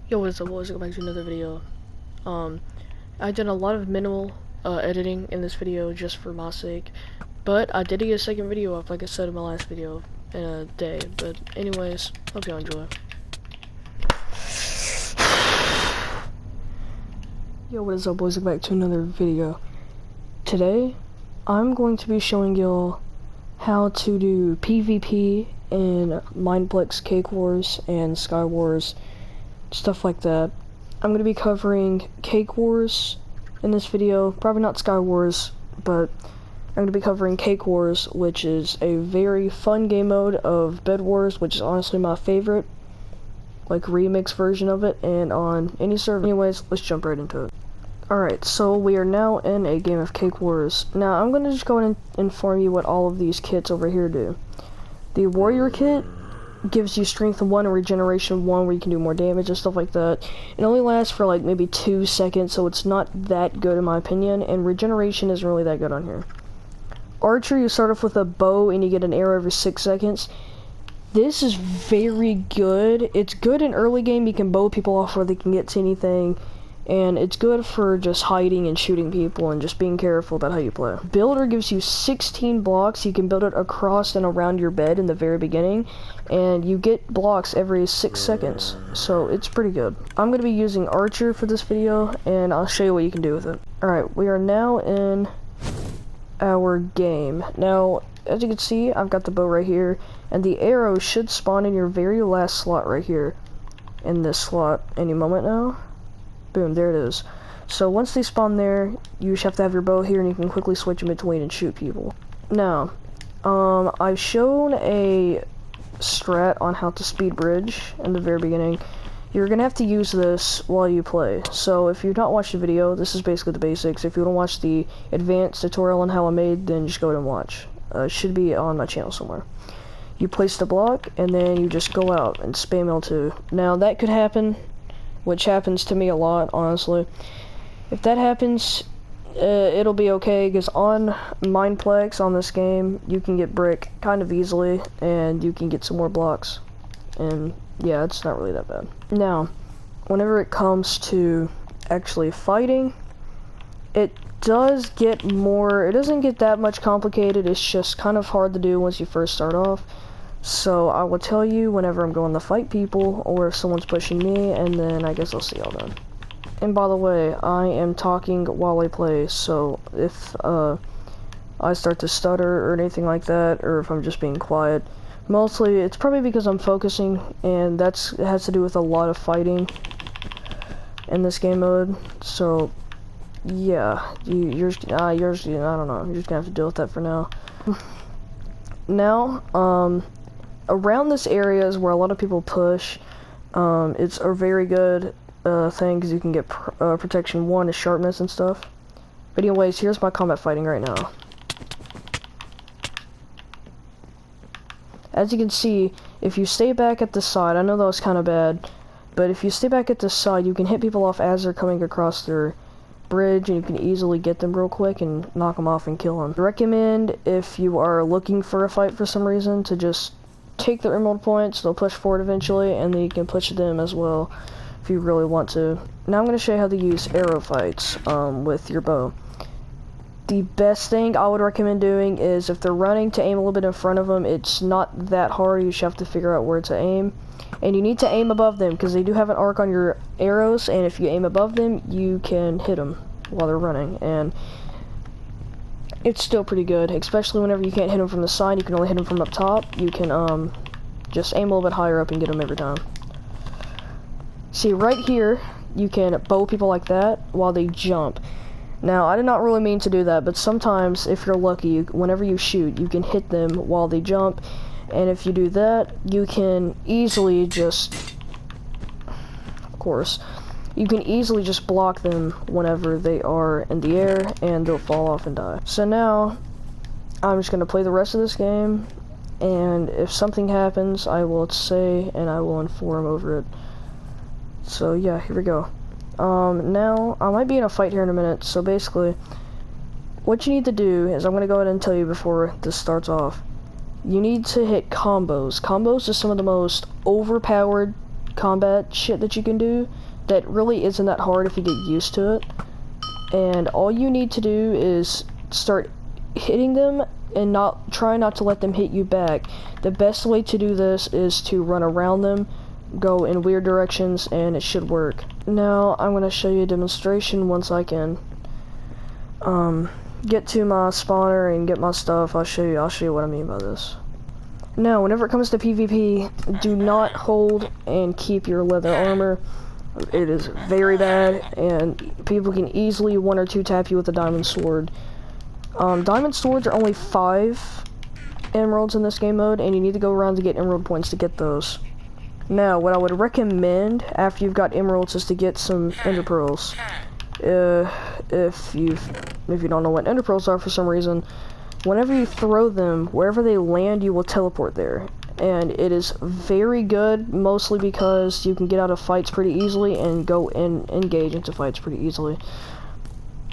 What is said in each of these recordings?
Yo, what's up, boys? Welcome back to another video. I did a lot of minimal editing in this video just for my sake, but I did get a second video up, like I said in my last video, in a day. But anyways, hope y'all enjoy. Yo, what is up, boys? Welcome back to another video. Today, I'm going to be showing y'all how to do PvP in Mineplex, Cake Wars, and Sky Wars. Stuff like that. I'm going to be covering Cake Wars in this video, probably not Sky Wars, but I'm going to be covering Cake Wars, which is a very fun game mode of Bed Wars, which is honestly my favorite, like remix version of it, and on any server. Anyways, let's jump right into it. Alright, so we are now in a game of Cake Wars. Now, I'm going to just go and inform you what all of these kits over here do. The Warrior kit gives you strength 1 and regeneration 1, where you can do more damage and stuff like that. It only lasts for like maybe 2 seconds, so it's not that good in my opinion, and regeneration isn't really that good on here. Archer, you start off with a bow and you get an arrow every 6 seconds. This is very good. It's good in early game. You can bow people off where they can get to anything, and it's good for just hiding and shooting people and just being careful about how you play. Builder gives you 16 blocks. You can build it across and around your bed in the very beginning, and you get blocks every 6 seconds, so it's pretty good. I'm going to be using Archer for this video, and I'll show you what you can do with it. Alright, we are now in our game. Now, as you can see, I've got the bow right here, and the arrow should spawn in your very last slot right here, in this slot, any moment now. Boom, there it is. So once they spawn there, you just have to have your bow here and you can quickly switch in between and shoot people. Now, I've shown a strat on how to speed bridge in the very beginning. You're gonna have to use this while you play. So if you've not watched the video, this is basically the basics. If you want to watch the advanced tutorial on how I made, then just go ahead and watch. It should be on my channel somewhere. You place the block and then you just go out and spam L2. Now that could happen, which happens to me a lot, honestly. If that happens, it'll be okay, because on Mineplex, on this game, you can get brick kind of easily, and you can get some more blocks. And yeah, it's not really that bad. Now, whenever it comes to actually fighting, it does get more, it doesn't get that much complicated, it's just kind of hard to do once you first start off. So I will tell you whenever I'm going to fight people, or if someone's pushing me, and then I guess I'll see y'all then. And by the way, I am talking while I play, so if I start to stutter or anything like that, or if I'm just being quiet, mostly it's probably because I'm focusing, and it has to do with a lot of fighting in this game mode. So yeah, you're I don't know, you're just gonna have to deal with that for now. Now, around this area is where a lot of people push. It's a very good thing, because you can get protection 1 is sharpness and stuff. But anyways, here's my combat fighting right now. As you can see, if you stay back at the side, I know that was kind of bad, but if you stay back at the side, you can hit people off as they're coming across their bridge, and you can easily get them real quick and knock them off and kill them. I recommend, if you are looking for a fight for some reason, to just take the emerald points. They'll push forward eventually, and then you can push them as well if you really want to. Now I'm going to show you how to use arrow fights with your bow. The best thing I would recommend doing is, if they're running, to aim a little bit in front of them. It's not that hard, you just have to figure out where to aim. And you need to aim above them, because they do have an arc on your arrows, and if you aim above them, you can hit them while they're running. And it's still pretty good, especially whenever you can't hit them from the side, you can only hit them from up top. You can just aim a little bit higher up and get them every time. See, right here, you can bow people like that while they jump. Now, I did not really mean to do that, but sometimes, if you're lucky, whenever you shoot, you can hit them while they jump. And if you do that, you can easily just, of course, you can easily just block them whenever they are in the air, and they'll fall off and die. So now, I'm just going to play the rest of this game, and if something happens, I will say, and I will inform over it. So yeah, here we go. Now, I might be in a fight here in a minute, so basically, what you need to do is, I'm going to go ahead and tell you before this starts off. You need to hit combos. Combos is some of the most overpowered combat shit that you can do that really isn't that hard if you get used to it. And all you need to do is start hitting them and try not to let them hit you back. The best way to do this is to run around them, go in weird directions, and it should work. Now I'm going to show you a demonstration once I can get to my spawner and get my stuff. I'll show you what I mean by this. Now, whenever it comes to PvP, do not hold and keep your leather armor. It is very bad, and people can easily 1 or 2 tap you with a diamond sword. Diamond swords are only 5 emeralds in this game mode, and you need to go around to get emerald points to get those. Now, what I would recommend after you've got emeralds is to get some ender pearls. If you don't know what ender pearls are for some reason, whenever you throw them, wherever they land, you will teleport there. And it is very good, mostly because you can get out of fights pretty easily and go and engage into fights pretty easily.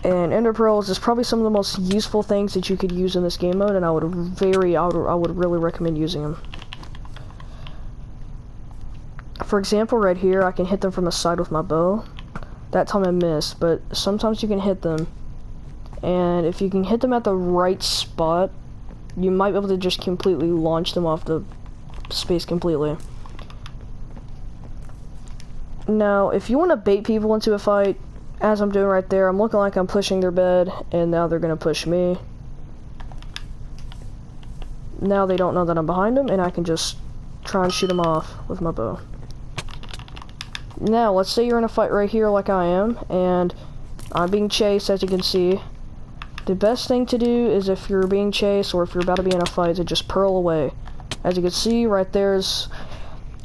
And ender pearls is probably some of the most useful things that you could use in this game mode, and I would really recommend using them. For example, right here, I can hit them from the side with my bow. That time I missed, but sometimes you can hit them. And if you can hit them at the right spot, you might be able to just completely launch them off the space completely. Now, if you want to bait people into a fight, as I'm doing right there, I'm looking like I'm pushing their bed, and now they're going to push me. Now they don't know that I'm behind them, and I can just try and shoot them off with my bow. Now, let's say you're in a fight right here like I am, and I'm being chased, as you can see. The best thing to do is, if you're being chased or if you're about to be in a fight, to just pearl away. As you can see, right there's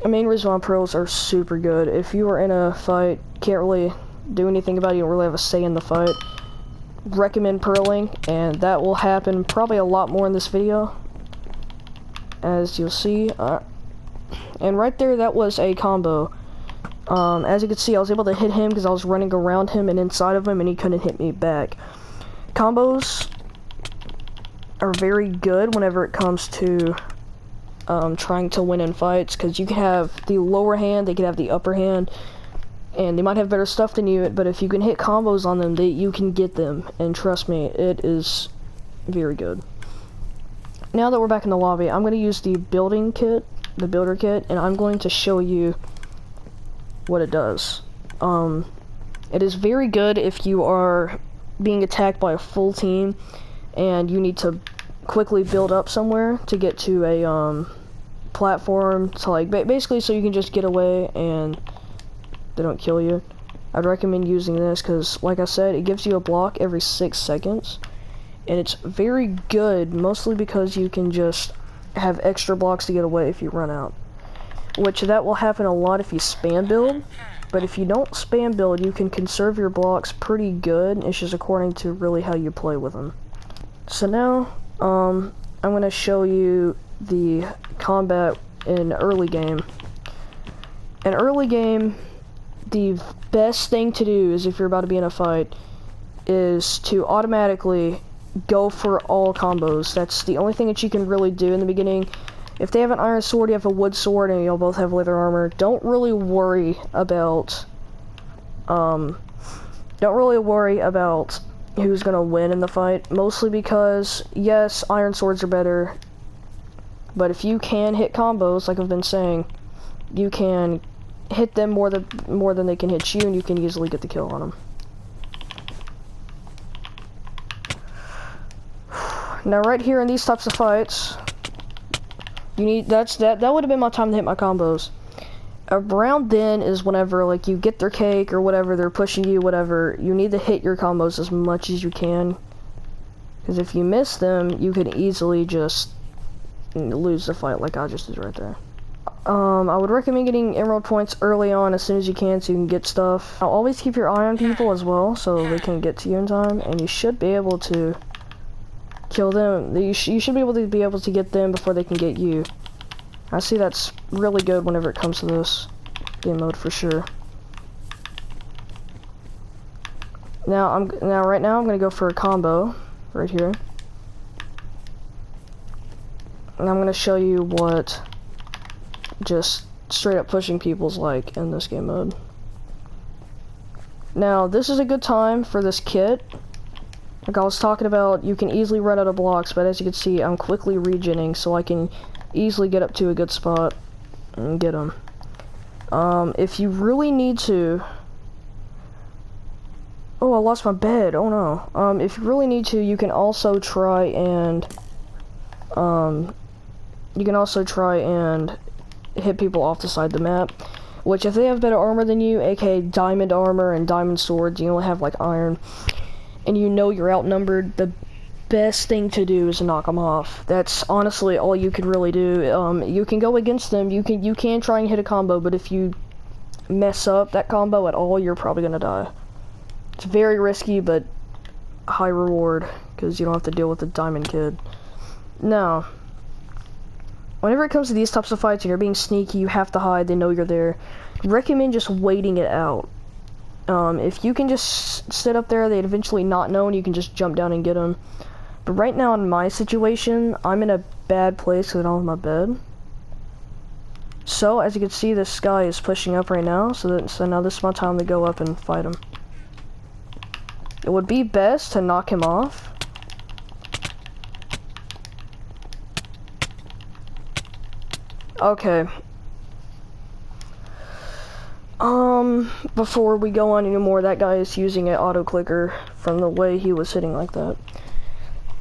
the main reason why pearls are super good. If you are in a fight, can't really do anything about it, you don't really have a say in the fight, recommend pearling, and that will happen probably a lot more in this video, as you'll see. And right there, that was a combo. As you can see, I was able to hit him because I was running around him and inside of him, and he couldn't hit me back. Combos are very good whenever it comes to trying to win in fights, because you can have the lower hand, they can have the upper hand, and they might have better stuff than you, but if you can hit combos on them, you can get them, and trust me, it is very good. Now that we're back in the lobby, I'm going to use the builder kit, and I'm going to show you what it does. It is very good if you are being attacked by a full team and you need to quickly build up somewhere to get to a platform to, like, basically so you can just get away and they don't kill you. I'd recommend using this because, like I said, it gives you a block every 6 seconds, and it's very good mostly because you can just have extra blocks to get away if you run out, which that will happen a lot if you spam build. But if you don't spam build, you can conserve your blocks pretty good. It's just according to really how you play with them. So now, I'm going to show you the combat in early game. In early game, the best thing to do is, if you're about to be in a fight, is to automatically go for all combos. That's the only thing that you can really do in the beginning. If they have an iron sword, you have a wood sword, and you'll both have leather armor, don't really worry about who's gonna win in the fight, mostly because, yes, iron swords are better, but if you can hit combos, like I've been saying, you can hit them more than they can hit you, and you can easily get the kill on them. Now, right here in these types of fights, that would have been my time to hit my combos. Around then is whenever, like, you get their cake or whatever, they're pushing you, whatever, you need to hit your combos as much as you can, because if you miss them, you could easily just lose the fight like I just did right there. I would recommend getting emerald points early on as soon as you can so you can get stuff. Now, always keep your eye on people as well so they can get to you in time, and you should be able to kill them. You should be able to get them before they can get you. I see that's really good whenever it comes to this game mode for sure. Right now I'm gonna go for a combo right here, and I'm gonna show you what just straight up pushing people's like in this game mode. Now, this is a good time for this kit. Like I was talking about, you can easily run out of blocks, but as you can see, I'm quickly regenning, so I can easily get up to a good spot and get them. If you really need to... Oh, I lost my bed. Oh no. If you really need to, you can also try and... hit people off the side of the map. Which, if they have better armor than you, aka diamond armor and diamond swords, you only have like iron, and you know you're outnumbered, the best thing to do is knock them off. That's honestly all you can really do. You can go against them, you can try and hit a combo, but if you mess up that combo at all, you're probably gonna die. It's very risky, but high reward, because you don't have to deal with the diamond kid. Now, whenever it comes to these types of fights and you're being sneaky, you have to hide, they know you're there. Recommend just waiting it out. If you can just sit up there, they'd eventually not know, and you can just jump down and get them. But right now in my situation, I'm in a bad place because I don't have my bed. So, as you can see, this guy is pushing up right now, so now this is my time to go up and fight him. It would be best to knock him off. Okay. Before we go on anymore, that guy is using an auto clicker from the way he was hitting like that.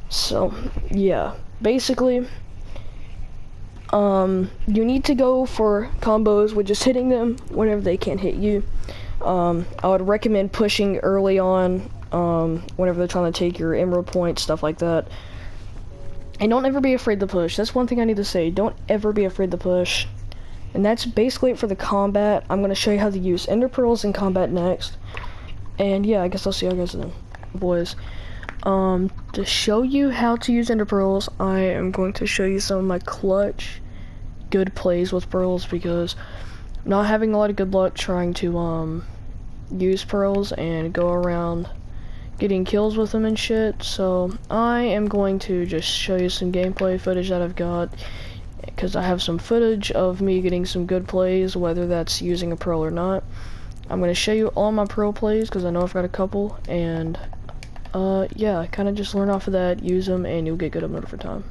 So, yeah. Basically, you need to go for combos with just hitting them whenever they can't hit you. I would recommend pushing early on, whenever they're trying to take your emerald points, stuff like that. And don't ever be afraid to push. That's one thing I need to say. Don't ever be afraid to push. And that's basically it for the combat. I'm going to show you how to use ender pearls in combat next. And yeah, I guess I'll see you guys then, boys. To show you how to use ender pearls, I am going to show you some of my clutch good plays with pearls, because I'm not having a lot of good luck trying to use pearls and go around getting kills with them and shit. So I am going to just show you some gameplay footage that I've got, because I have some footage of me getting some good plays, whether that's using a pearl or not. I'm going to show you all my pearl plays, because I know I've got a couple, and yeah, kind of just learn off of that, use them, and you'll get good up over time.